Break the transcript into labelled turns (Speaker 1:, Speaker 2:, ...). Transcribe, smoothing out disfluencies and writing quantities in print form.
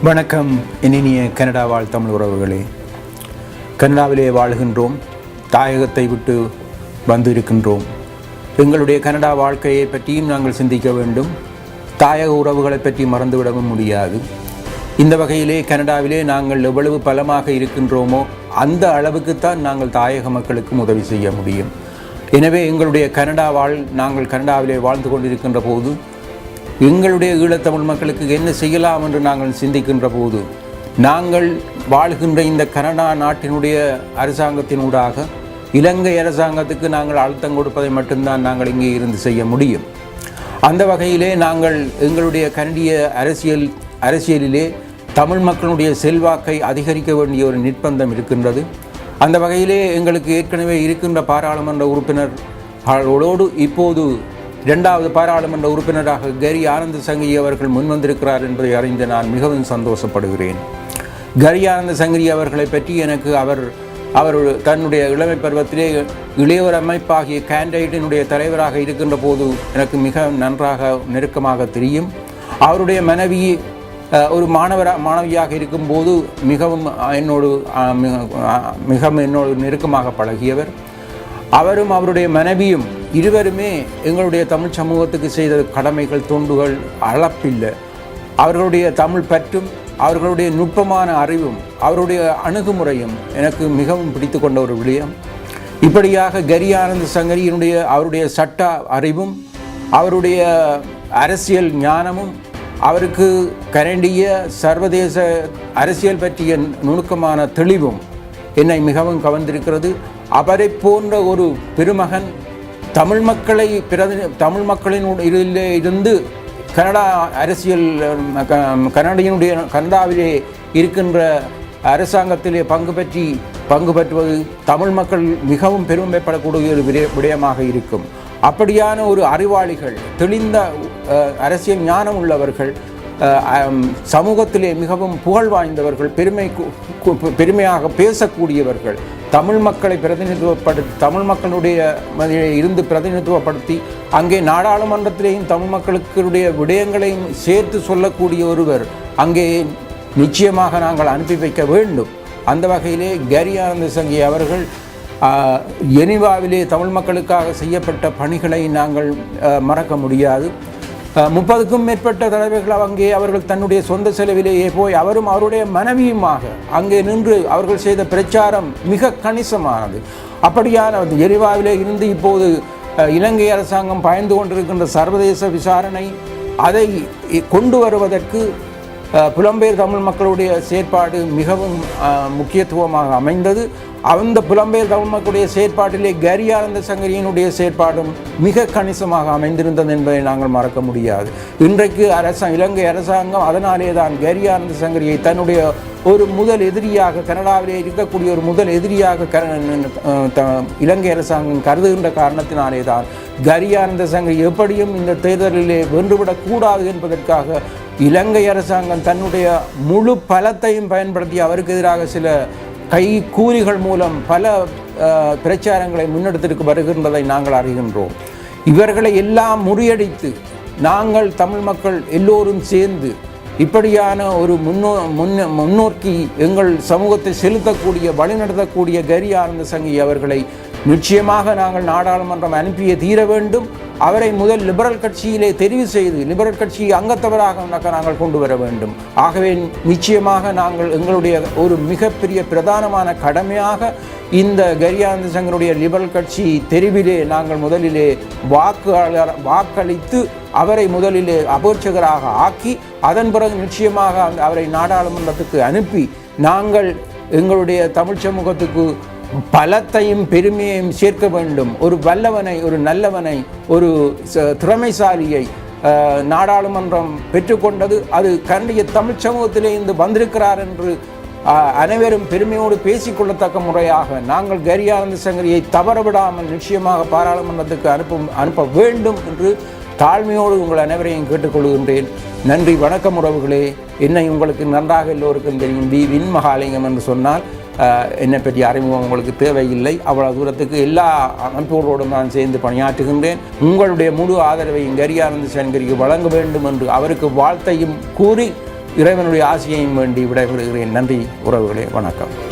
Speaker 1: வணக்கம் இனிய கனடா வாழ் தமிழ் உறவுகளே. கனடாவிலே வாழ்கின்றோம், தாயகத்தை விட்டு வந்து இருக்கின்றோம். எங்களுடைய கனடா வாழ்க்கையை பற்றியும் நாங்கள் சிந்திக்க வேண்டும். தாயக உறவுகளை பற்றி மறந்துவிடவும் முடியாது. இந்த வகையிலே கனடாவிலே நாங்கள் எவ்வளவு பலமாக இருக்கின்றோமோ அந்த அளவுக்குத்தான் நாங்கள் தாயக மக்களுக்கும் உதவி செய்ய முடியும். எனவே எங்களுடைய நாங்கள் கனடாவிலே வாழ்ந்து கொண்டிருக்கின்ற போது எங்களுடைய ஈழத்தமிழ் மக்களுக்கு என்ன செய்யலாம் என்று நாங்கள் சிந்திக்கின்ற போது நாங்கள் வாழ்கின்ற இந்த கனடா நாட்டினுடைய அரசாங்கத்தினூடாக இலங்கை அரசாங்கத்துக்கு நாங்கள் அழுத்தம் கொடுப்பதை மட்டும்தான் நாங்கள் இங்கே இருந்து செய்ய முடியும். அந்த வகையிலே நாங்கள் எங்களுடைய கனடிய அரசியலிலே தமிழ் மக்களுடைய செல்வாக்கை அதிகரிக்க வேண்டிய ஒரு நிர்பந்தம் இருக்கின்றது. அந்த வகையிலே எங்களுக்கு ஏற்கனவே இருக்கின்ற பாராளுமன்ற உறுப்பினர்களோடு இப்போது இரண்டாவது பாராளுமன்ற உறுப்பினராக கரி ஆனந்த சங்கரி அவர்கள் முன்வந்திருக்கிறார் என்பதை அறிந்து நான் மிகவும் சந்தோஷப்படுகிறேன். கரி ஆனந்த சங்கரி அவர்களை பற்றி எனக்கு அவர் தன்னுடைய இளமை பருவத்திலே இளையோர் அமைப்பாகிய கேண்டைட்டினுடைய தலைவராக இருக்கின்ற போது எனக்கு மிக நன்றாக நெருக்கமாக தெரியும். அவருடைய மனைவி ஒரு மாணவியாக இருக்கும்போது மிகவும் என்னோடு நெருக்கமாக பழகியவர். அவரும் அவருடைய மனைவியும் இருவருமே எங்களுடைய தமிழ் சமூகத்துக்கு செய்த கடமைகள் தொண்டுகள் அளப்பில்லை. அவர்களுடைய தமிழ் பற்றும் அவர்களுடைய நுட்பமான அறிவும் அவருடைய அணுகுமுறையும் எனக்கு மிகவும் பிடித்து கொண்ட ஒரு விடயம். இப்படியாக கரி ஆனந்த சங்கரியினுடைய அவருடைய சட்ட அறிவும் அவருடைய அரசியல் ஞானமும் அவருக்கு கனடிய சர்வதேச அரசியல் பற்றிய நுணுக்கமான தெளிவும் என்னை மிகவும் கவர்ந்திருக்கிறது. அவரை போன்ற ஒரு பெருமகன் தமிழ் மக்களினுடைய இருந்து கனடா அரசியல் கனடாவிலே இருக்கின்ற அரசாங்கத்திலே பங்கு பெற்றுவது தமிழ் மக்கள் மிகவும் பெருமைப்படக்கூடிய ஒரு விடயமாக இருக்கும். அப்படியான ஒரு அறிவாளிகள், தெளிந்த அரசியல் ஞானம் உள்ளவர்கள், சமூகத்திலே மிகவும் புகழ் வாய்ந்தவர்கள், பெருமையாக பேசக்கூடியவர்கள், தமிழ் மக்களை தமிழ் மக்களுடைய இருந்து பிரதிநிதித்துவப்படுத்தி அங்கே நாடாளுமன்றத்திலேயும் தமிழ் மக்களுடைய விடயங்களையும் சேர்த்து சொல்லக்கூடிய ஒருவர் அங்கே நிச்சயமாக நாங்கள் அனுப்பி வைக்க வேண்டும். அந்த வகையிலே கரி ஆனந்த சங்கரி அவர்கள் ஜெனீவாவிலே தமிழ் மக்களுக்காக செய்யப்பட்ட பணிகளை நாங்கள் மறக்க முடியாது. 30க்கும் மேற்பட்ட தடவைகள் அங்கே அவர்கள் தன்னுடைய சொந்த செலவிலேயே போய் அவரும் அவருடைய மனைவியுமாக அங்கே நின்று அவர்கள் செய்த பிரச்சாரம் மிக கணிசமானது. அப்படியான ஜெனீவாவிலே இருந்து இப்போது இலங்கை அரசாங்கம் பயந்து கொண்டிருக்கின்ற சர்வதேச விசாரணை அதை கொண்டு வருவதற்கு புலம்பெயர் தமிழ் மக்களுடைய செயற்பாடு மிகவும் முக்கியத்துவமாக அமைந்தது. அந்த புலம்பெயர் தமிழ் மக்களுடைய செயற்பாட்டிலே கரி ஆனந்த சங்கரியினுடைய செயற்பாடும் மிக கணிசமாக அமைந்திருந்தது என்பதை நாங்கள் மறக்க முடியாது. இன்றைக்கு இலங்கை அரசாங்கம் அதனாலே தான் கரி ஆனந்த சங்கரியை தன்னுடைய ஒரு முதல் எதிரியாக கனடாவிலே இருக்கக்கூடிய ஒரு முதல் எதிரியாக இலங்கை அரசாங்கம் கருதுகின்ற காரணத்தினாலே தான் கரி ஆனந்த சங்கரி எப்படியும் இந்த தேர்தலிலே வென்றுவிடக்கூடாது என்பதற்காக இலங்கை அரசாங்கம் தன்னுடைய முழு பலத்தையும் பயன்படுத்தி அவருக்கு எதிராக சில கைக்கூலிகள் மூலம் பல பிரச்சாரங்களை முன்னெடுத்திற்கு வருகின்றதை நாங்கள் அறிகின்றோம். இவர்களை எல்லாம் முறியடித்து நாங்கள் தமிழ் மக்கள் எல்லோரும் சேர்ந்து இப்படியான ஒரு முன்னோக்கி எங்கள் சமூகத்தை செலுத்தக்கூடிய வழிநடத்தக்கூடிய கரி ஆனந்த சங்கரி அவர்களை நிச்சயமாக நாங்கள் நாடாளுமன்றம் அனுப்பியே தீர வேண்டும். அவரை முதல் லிபரல் கட்சியிலே தெரிவு செய்து லிபரல் கட்சி அங்கத்தவராக நாங்கள் கொண்டு வர வேண்டும். ஆகவே நிச்சயமாக நாங்கள் எங்களுடைய ஒரு மிகப்பெரிய பிரதானமான கடமையாக இந்த கரி ஆனந்த சங்கருடைய லிபரல் கட்சி தெரிவிலே நாங்கள் முதலிலே வாக்களித்து அவரை முதலிலே அபோட்சகராக ஆக்கி அதன் பிறகு நிச்சயமாக அவரை நாடாளுமன்றத்துக்கு அனுப்பி நாங்கள் எங்களுடைய தமிழ் சமூகத்துக்கு பலத்தையும் பெருமையையும் சேர்க்க வேண்டும். ஒரு வல்லவனை, ஒரு நல்லவனை, ஒரு திறமைசாலியை நாடாளுமன்றம் பெற்றுக்கொண்டது. அது கனடிய தமிழ் சமூகத்திலே இருந்து வந்திருக்கிறார் என்று அனைவரும் பெருமையோடு பேசிக்கொள்ளத்தக்க முறையாக நாங்கள் கரி ஆனந்த சங்கரியை தவறவிடாமல் நிச்சயமாக பாராளுமன்றத்துக்கு அனுப்ப வேண்டும் என்று தாழ்மையோடு உங்கள் அனைவரையும் கேட்டுக்கொள்கின்றேன். நன்றி, வணக்கம் உறவுகளே. என்னை உங்களுக்கு நன்றாக எல்லோருக்கும் தெரியும். வின் மகாலிங்கம் என்று சொன்னால் என்னை பற்றி அறிமுகம் உங்களுக்கு தேவையில்லை. அவ்வளவு தூரத்துக்கு எல்லா அமைப்புகளோடும் நான் சேர்ந்து பணியாற்றுகின்றேன். உங்களுடைய முழு ஆதரவையும் கரி ஆனந்த சங்கரிக்கு வழங்க வேண்டும் என்று அவருக்கு வாழ்த்தையும் கூறி இறைவனுடைய ஆசியையும் வேண்டி விடைபெறுகிறேன். நன்றி உறவுகளே, வணக்கம்.